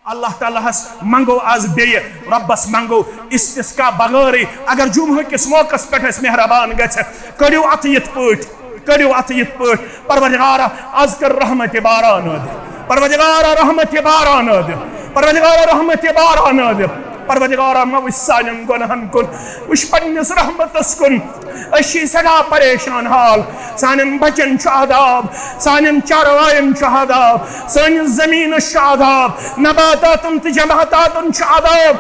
Allah Ta'ala has mango as beye Rabbas mango istisqa bagari agar jumha kis mokas petas mehraban gacha kadiu atiyat put parvardigara azkar rahmati baranad parvardigara rahmati baranad parvardigara rahmati baranad parvardigara mawisanan gunahan kun ushpannis rahmatas kun ashi sada pareshan hal sanan bachan shadab sanan charwayan shadab sanan zamin shadab nabatatun tijamatatun shadab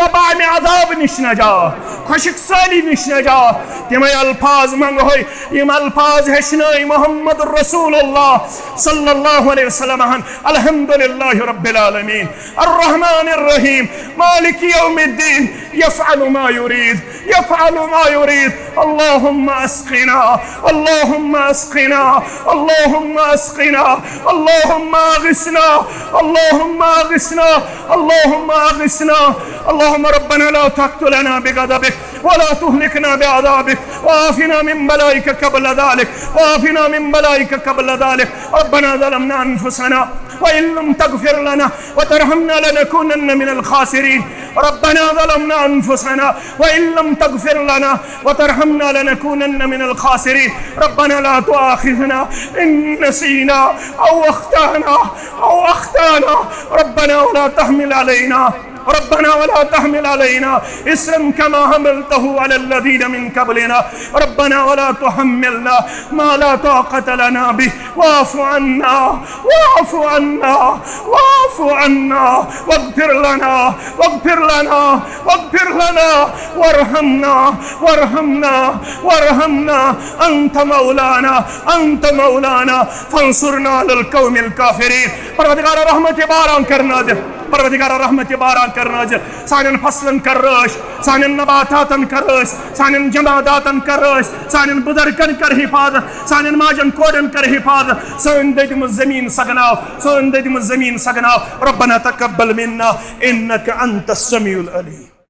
ربع में عذاب निशनजा खुशक साली निशनजा तिमय अल्फाज मंगोय इम अल्फाज हशनाई मोहम्मद रसूलुल्लाह सल्लल्लाहु अलैहि वसल्लम अल्हम्दुलिल्लाह रब्बिल आलमीन अर्रहमानिर रहीम मालिक यौमिद्दीन यफअलु मा युरीद اللهم اسقنا اللهم اسقنا اللهم اسقنا اللهم اغثنا اللهم اغثنا اللهم اغثنا اللهم ربنا لا تقتلنا بغضبك ولا تهلكنا بعذابك وعافنا من بلائك قبل ذلك وعافنا من بلائك قبل ذلك ربنا ظلمنا انفسنا وإن لم تغفر لنا وترحمنا لنكونن من الخاسرين ربنا ظلمنا أنفسنا وإن لم تغفر لنا وترحمنا لنكونن من الخاسرين ربنا لا تؤاخذنا إن نسينا أو أخطأنا ربنا ولا تحمل علينا إصرا كما حملته على الذين من قبلنا ربنا ولا تحملنا ما لا طاقة لنا به واعف عنا واغفر لنا وارحمنا أنت مولانا فانصرنا على القوم الكافرين परवरदिगार रहमत बारान करना दे परवरदिगार रहमत बारान करना दे सानन फसलन करश सानन नबातातन करश सानन जमादातन करश सानन बुदरकन कर हिफाजत सानन माजन कोडन कर हिफाजत सन ददिम ज़मीन सगनाव रब्बना तकब्बल मिन्ना इन्नका अंतस समीउल अलीम।